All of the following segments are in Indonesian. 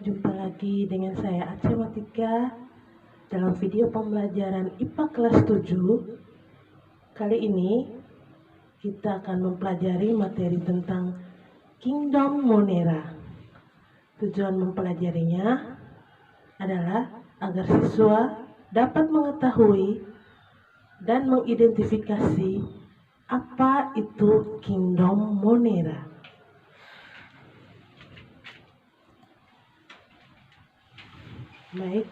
Jumpa lagi dengan saya Ace Matika dalam video pembelajaran IPA kelas 7. Kali ini kita akan mempelajari materi tentang Kingdom Monera. Tujuan mempelajarinya adalah agar siswa dapat mengetahui dan mengidentifikasi apa itu Kingdom Monera. Baik,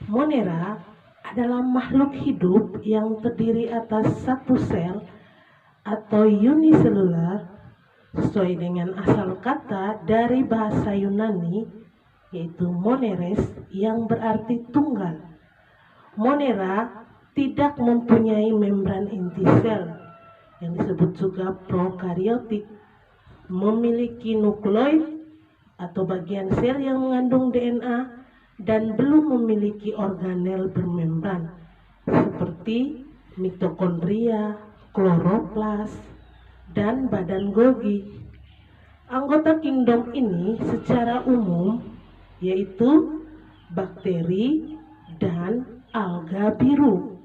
Monera adalah makhluk hidup yang terdiri atas satu sel atau uniselular sesuai dengan asal kata dari bahasa Yunani, yaitu moneres, yang berarti tunggal. Monera tidak mempunyai membran inti sel yang disebut juga prokariotik, memiliki nukleoid atau bagian sel yang mengandung DNA, dan belum memiliki organel bermembran seperti mitokondria, kloroplas, dan badan Golgi. Anggota kingdom ini secara umum yaitu bakteri dan alga biru.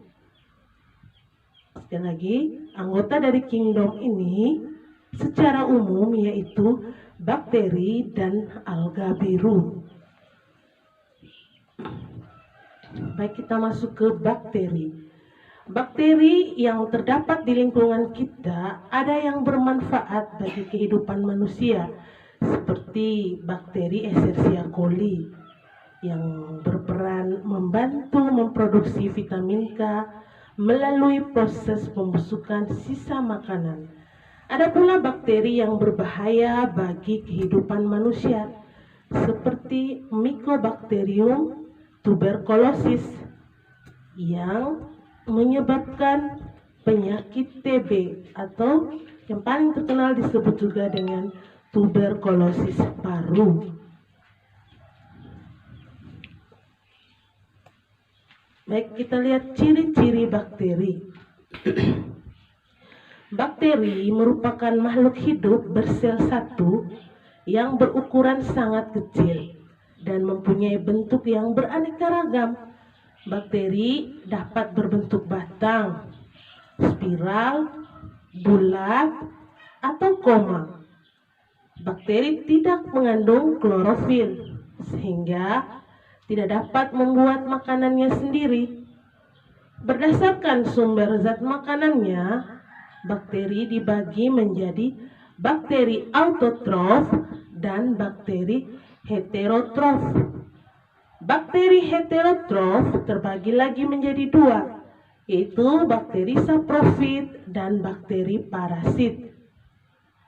Sekali lagi, anggota dari kingdom ini secara umum yaitu bakteri dan alga biru. Baik, kita masuk ke bakteri. Bakteri yang terdapat di lingkungan kita ada yang bermanfaat bagi kehidupan manusia, seperti bakteri Escherichia coli yang berperan membantu memproduksi vitamin K melalui proses pembusukan sisa makanan. Ada pula bakteri yang berbahaya bagi kehidupan manusia, seperti Mycobacterium tuberculosis yang menyebabkan penyakit TB atau yang paling terkenal disebut juga dengan tuberkulosis paru. Baik, kita lihat ciri-ciri bakteri. Bakteri merupakan makhluk hidup bersel satu yang berukuran sangat kecil dan mempunyai bentuk yang beraneka ragam. Bakteri dapat berbentuk batang, spiral, bulat, atau koma. Bakteri tidak mengandung klorofil sehingga tidak dapat membuat makanannya sendiri. Berdasarkan sumber zat makanannya, bakteri dibagi menjadi bakteri autotrof dan bakteri heterotrof. Bakteri heterotrof terbagi lagi menjadi dua, yaitu bakteri saprofit dan bakteri parasit.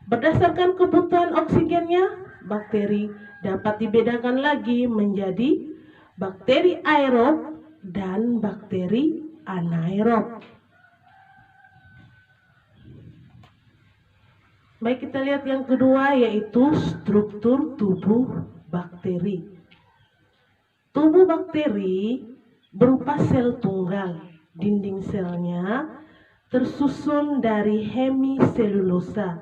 Berdasarkan kebutuhan oksigennya, bakteri dapat dibedakan lagi menjadi bakteri aerob dan bakteri anaerob. Baik, kita lihat yang kedua, yaitu struktur tubuh bakteri. Tubuh bakteri berupa sel tunggal. Dinding selnya tersusun dari hemiselulosa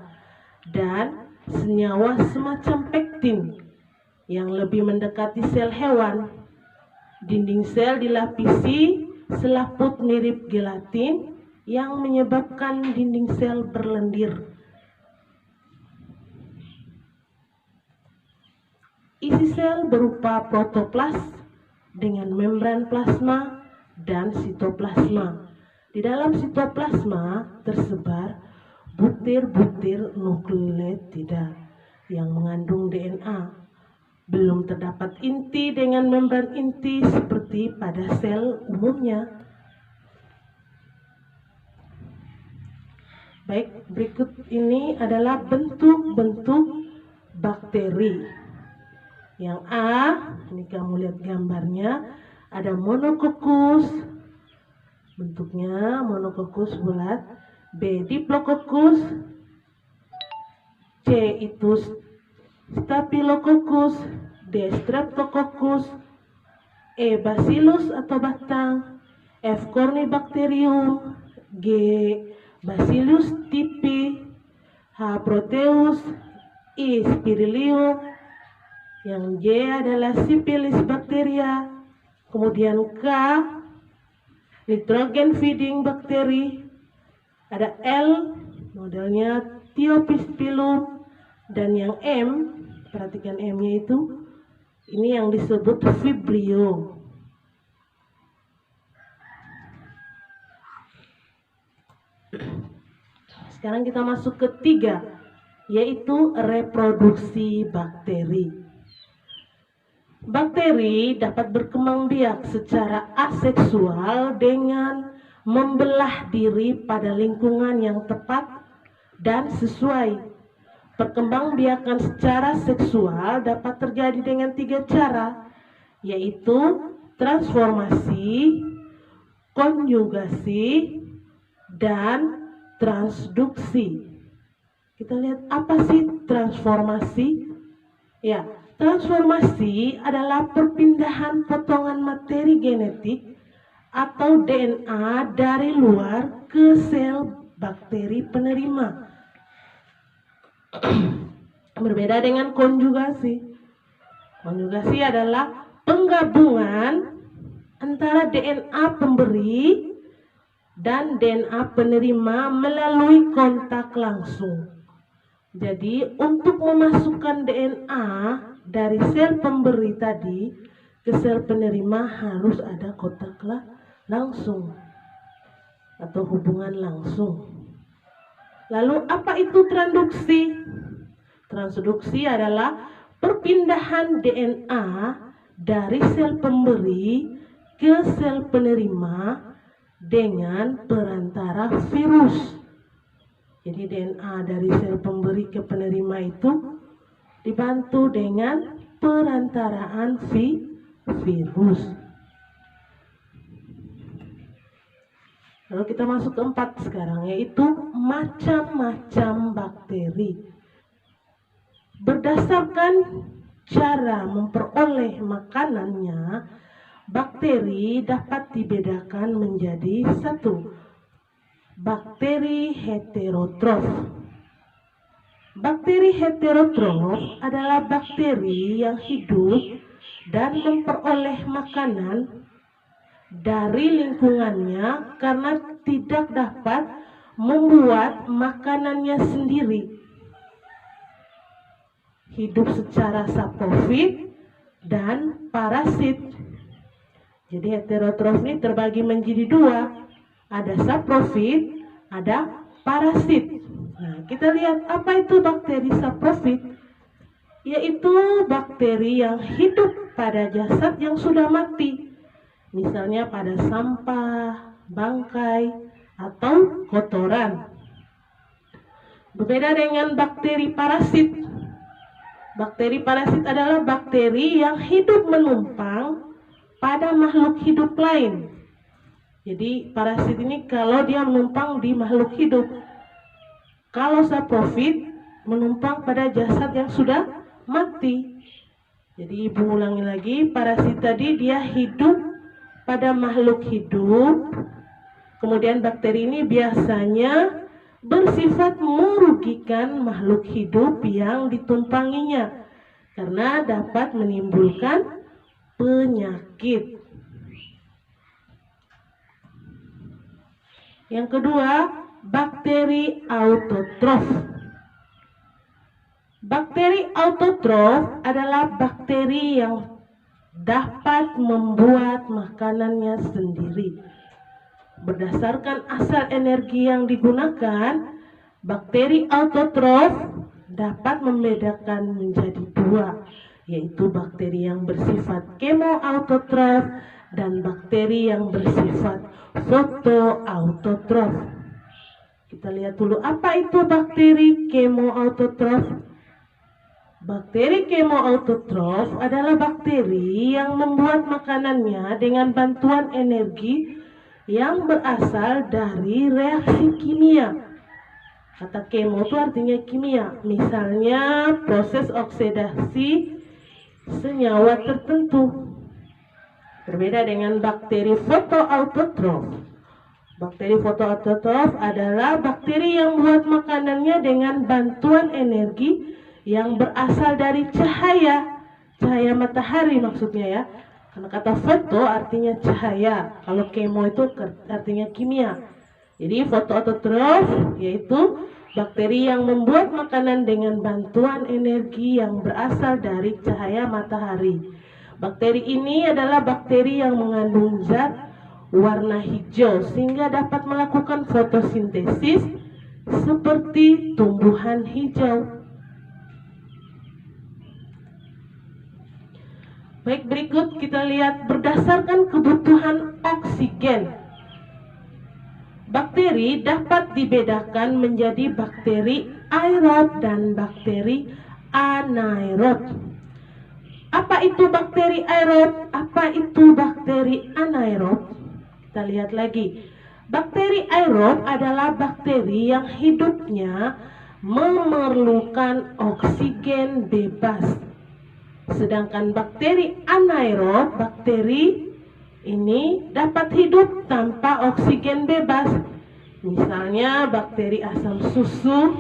dan senyawa semacam pektin yang lebih mendekati sel hewan. Dinding sel dilapisi selaput mirip gelatin yang menyebabkan dinding sel berlendir. Isi sel berupa protoplas dengan membran plasma dan sitoplasma. Di dalam sitoplasma tersebar butir-butir nukleotida yang mengandung DNA. Belum terdapat inti dengan membran inti seperti pada sel umumnya. Baik, berikut ini adalah bentuk-bentuk bakteri. Yang A, ini kamu lihat gambarnya, ada monococcus, bentuknya monococcus bulat. B, diplococcus. C, itu staphylococcus. D, streptococcus. E, bacillus atau batang. F, corynebacterium. G, bacillus tipi. H, proteus. I, spirilium. Yang J adalah Syphilis bacteria. Kemudian K, nitrogen feeding bakteri. Ada L, modelnya Thiopispilum. Dan yang M, perhatikan M-nya itu, ini yang disebut Vibrio. Sekarang kita masuk ke 3, yaitu reproduksi bakteri. Bakteri dapat berkembang biak secara aseksual dengan membelah diri pada lingkungan yang tepat dan sesuai. Perkembangbiakan secara seksual dapat terjadi dengan 3 cara, yaitu transformasi, konjugasi, dan transduksi. Kita lihat apa sih transformasi? Ya, transformasi adalah perpindahan potongan materi genetik atau DNA dari luar ke sel bakteri penerima. Berbeda dengan konjugasi. Konjugasi adalah penggabungan antara DNA pemberi dan DNA penerima melalui kontak langsung. Jadi untuk memasukkan DNA dari sel pemberi tadi ke sel penerima harus ada kontak langsung atau hubungan langsung. Lalu apa itu transduksi? Transduksi adalah perpindahan DNA dari sel pemberi ke sel penerima dengan perantara virus. Jadi DNA dari sel pemberi ke penerima itu dibantu dengan perantaraan virus. Lalu kita masuk ke 4 sekarang, yaitu macam-macam bakteri. Berdasarkan cara memperoleh makanannya, bakteri dapat dibedakan menjadi 1. Bakteri heterotrof. Bakteri heterotrof adalah bakteri yang hidup dan memperoleh makanan dari lingkungannya karena tidak dapat membuat makanannya sendiri. Hidup secara saprofit dan parasit. Jadi heterotrof ini terbagi menjadi 2. Ada saprofit, ada parasit. Nah, kita lihat apa itu bakteri saprofit, yaitu bakteri yang hidup pada jasad yang sudah mati, misalnya pada sampah, bangkai, atau kotoran. Berbeda dengan bakteri parasit. Bakteri parasit adalah bakteri yang hidup menumpang pada makhluk hidup lain. Jadi parasit ini kalau dia menumpang di makhluk hidup. Kalau saprofit menumpang pada jasad yang sudah mati. Jadi ibu ulangi lagi, parasit tadi dia hidup pada makhluk hidup. Kemudian bakteri ini biasanya bersifat merugikan makhluk hidup yang ditumpanginya karena dapat menimbulkan penyakit. Yang kedua, bakteri autotrof. Bakteri autotrof adalah bakteri yang dapat membuat makanannya sendiri. Berdasarkan asal energi yang digunakan, bakteri autotrof dapat membedakan menjadi 2, yaitu bakteri yang bersifat kemoautotrof dan bakteri yang bersifat fotoautotrof. Kita lihat dulu apa itu bakteri kemoautotrof. Bakteri kemoautotrof adalah bakteri yang membuat makanannya dengan bantuan energi yang berasal dari reaksi kimia. Kata kemo itu artinya kimia. Misalnya proses oksidasi senyawa tertentu. Berbeda dengan bakteri fotoautotrof. Bakteri fotoautotrof adalah bakteri yang membuat makanannya dengan bantuan energi yang berasal dari cahaya. cahaya matahari maksudnya ya. Karena kata foto artinya cahaya, kalau kemo itu artinya kimia. Jadi fotoautotrof yaitu bakteri yang membuat makanan dengan bantuan energi yang berasal dari cahaya matahari. Bakteri ini adalah bakteri yang mengandung zat warna hijau sehingga dapat melakukan fotosintesis seperti tumbuhan hijau. Baik, berikut kita lihat berdasarkan kebutuhan oksigen. Bakteri dapat dibedakan menjadi bakteri aerob dan bakteri anaerob. Apa itu bakteri aerob? Apa itu bakteri anaerob? Kita lihat lagi. Bakteri aerob adalah bakteri yang hidupnya memerlukan oksigen bebas. Sedangkan bakteri anaerob, bakteri ini dapat hidup tanpa oksigen bebas. Misalnya bakteri asam susu,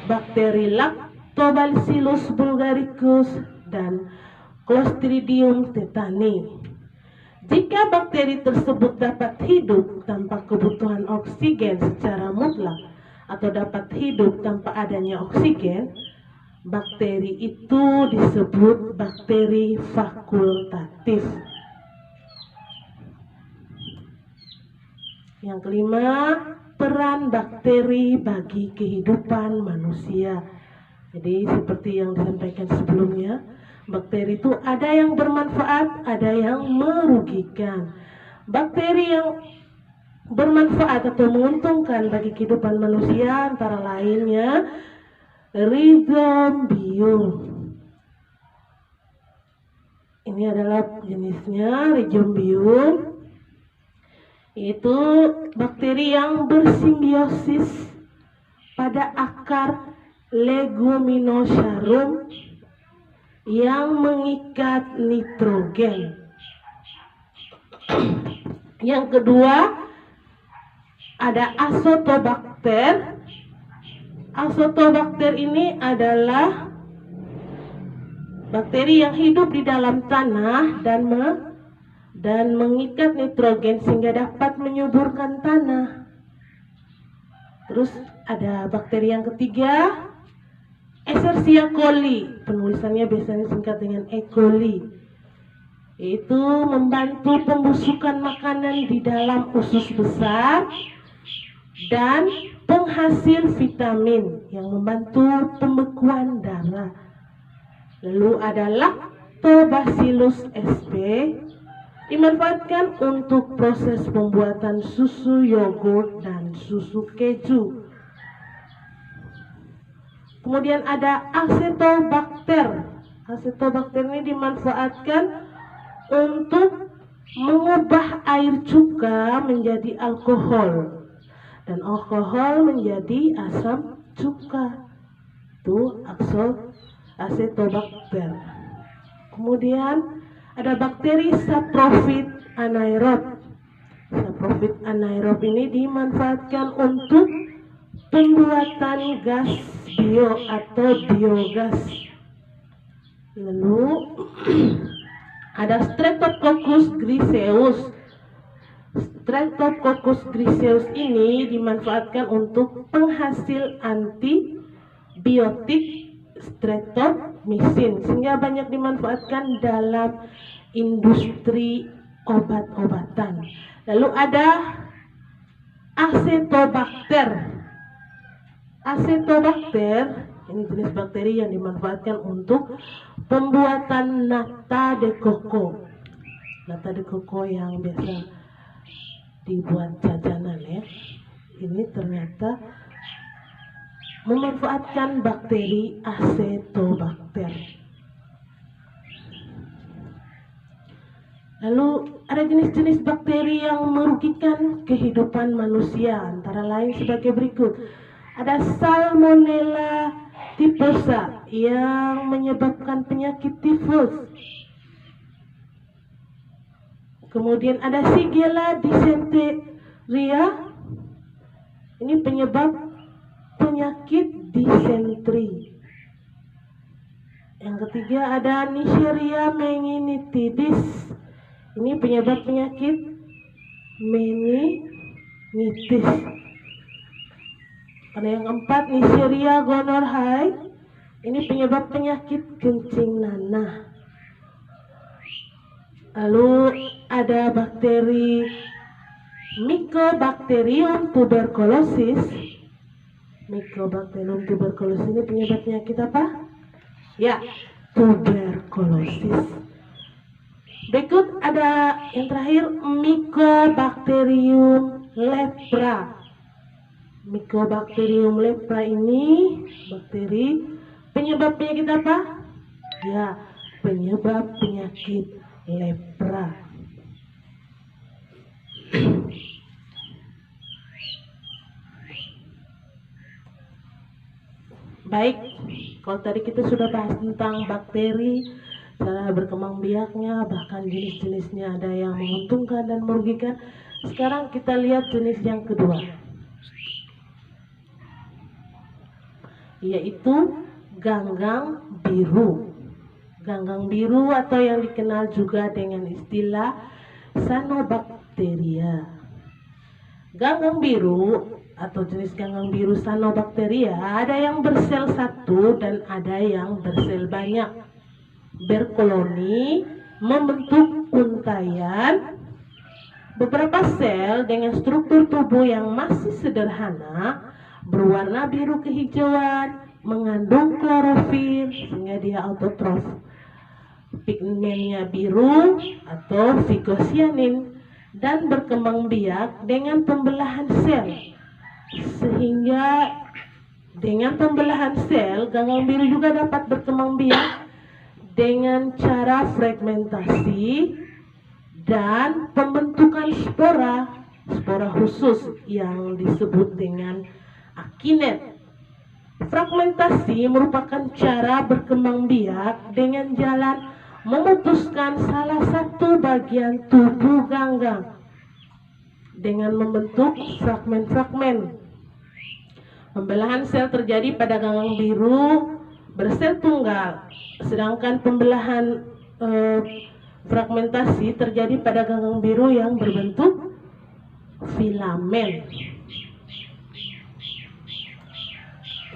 bakteri Lactobacillus bulgaricus, dan Clostridium tetani. Jika bakteri tersebut dapat hidup tanpa kebutuhan oksigen secara mutlak atau dapat hidup tanpa adanya oksigen, bakteri itu disebut bakteri fakultatif. Yang kelima, peran bakteri bagi kehidupan manusia. Jadi seperti yang disampaikan sebelumnya, bakteri itu ada yang bermanfaat, ada yang merugikan. Bakteri yang bermanfaat atau menguntungkan bagi kehidupan manusia antara lainnya Rhizombium. Ini adalah jenisnya Rhizombium. Itu bakteri yang bersimbiosis pada akar Leguminosarum yang mengikat nitrogen. Yang kedua ada Azotobacter. Azotobacter ini adalah bakteri yang hidup di dalam tanah dan mengikat nitrogen sehingga dapat menyuburkan tanah. Terus ada bakteri yang ketiga, Escherichia coli. Penulisannya biasanya singkat dengan E. coli. Yaitu membantu pembusukan makanan di dalam usus besar dan penghasil vitamin yang membantu pembekuan darah. Lalu ada Lactobacillus sp, dimanfaatkan untuk proses pembuatan susu yogurt dan susu keju. Kemudian ada Acetobacter. Acetobacter ini dimanfaatkan untuk mengubah air cuka menjadi alkohol dan alkohol menjadi asam cuka. Itu Acetobacter. Kemudian ada bakteri saprofit anaerob. Saprofit anaerob ini dimanfaatkan untuk pembuatan gas bio atau biogas. Lalu ada Streptococcus griseus. Streptococcus griseus ini dimanfaatkan untuk penghasil antibiotik streptomycin sehingga banyak dimanfaatkan dalam industri obat-obatan. Lalu ada Acetobacter. Acetobacter ini jenis bakteri yang dimanfaatkan untuk pembuatan nata de coco. Nata de coco yang biasa dibuat jajanan ya. Ini ternyata memanfaatkan bakteri Acetobacter. Lalu ada jenis-jenis bakteri yang merugikan kehidupan manusia, antara lain sebagai berikut. Ada Salmonella typhosa yang menyebabkan penyakit tifus. Kemudian ada Shigella dysenteria. Ini penyebab penyakit disentri. Yang ketiga ada Neisseria meningitis. Ini penyebab penyakit meningitis. Ada yang keempat Neisseria gonorrhoeae. Ini penyebab penyakit kencing nanah. Lalu ada bakteri Mycobacterium tuberculosis. Mycobacterium tuberculosis ini penyebab penyakit apa? Ya, tuberkulosis. Berikut ada yang terakhir Mycobacterium lepra. Mycobacterium lepra ini bakteri penyebab penyakit apa? Ya, penyebab penyakit lepra. Baik, kalau tadi kita sudah bahas tentang bakteri, cara berkembang biaknya, bahkan jenis-jenisnya ada yang menguntungkan dan merugikan. Sekarang kita lihat jenis yang kedua, yaitu ganggang biru. Ganggang biru atau yang dikenal juga dengan istilah Cyanobacteria. Ganggang biru atau jenis ganggang biru Cyanobacteria ada yang bersel satu dan ada yang bersel banyak. Berkoloni membentuk untayan. Beberapa sel dengan struktur tubuh yang masih sederhana, berwarna biru kehijauan, mengandung klorofil sehingga dia autotrof. Pigmennya biru atau vigosianin dan berkembang biak dengan pembelahan sel. Sehingga dengan pembelahan sel, ganggang biru juga dapat berkembang biak dengan cara fragmentasi dan pembentukan spora khusus yang disebut dengan akinet. Fragmentasi merupakan cara berkembang biak dengan jalan memutuskan salah satu bagian tubuh ganggang dengan membentuk fragmen-fragmen. Pembelahan sel terjadi pada ganggang biru bersel tunggal, sedangkan pembelahan fragmentasi terjadi pada ganggang biru yang berbentuk filamen.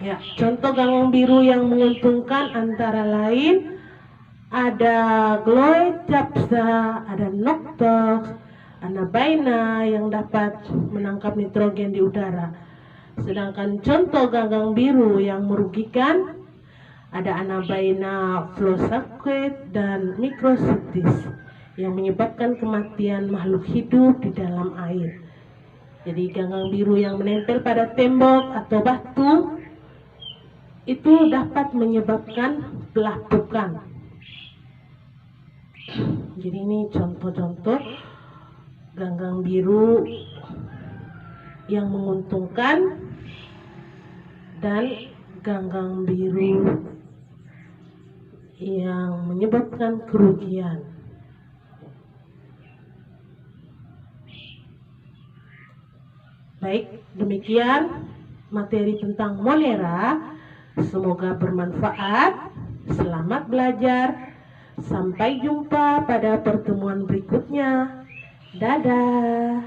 Ya, contoh ganggang biru yang menguntungkan antara lain ada Gloeopsida, ada Noctox, Anabaena yang dapat menangkap nitrogen di udara. Sedangkan contoh ganggang biru yang merugikan ada Anabaena fluosaceae dan Microcystis yang menyebabkan kematian makhluk hidup di dalam air. Jadi ganggang biru yang menempel pada tembok atau batu itu dapat menyebabkan pelapukan. Jadi ini contoh-contoh ganggang biru yang menguntungkan dan ganggang biru yang menyebabkan kerugian. Baik, demikian materi tentang Monera. Semoga bermanfaat. Selamat belajar. Sampai jumpa pada pertemuan berikutnya. Dadah.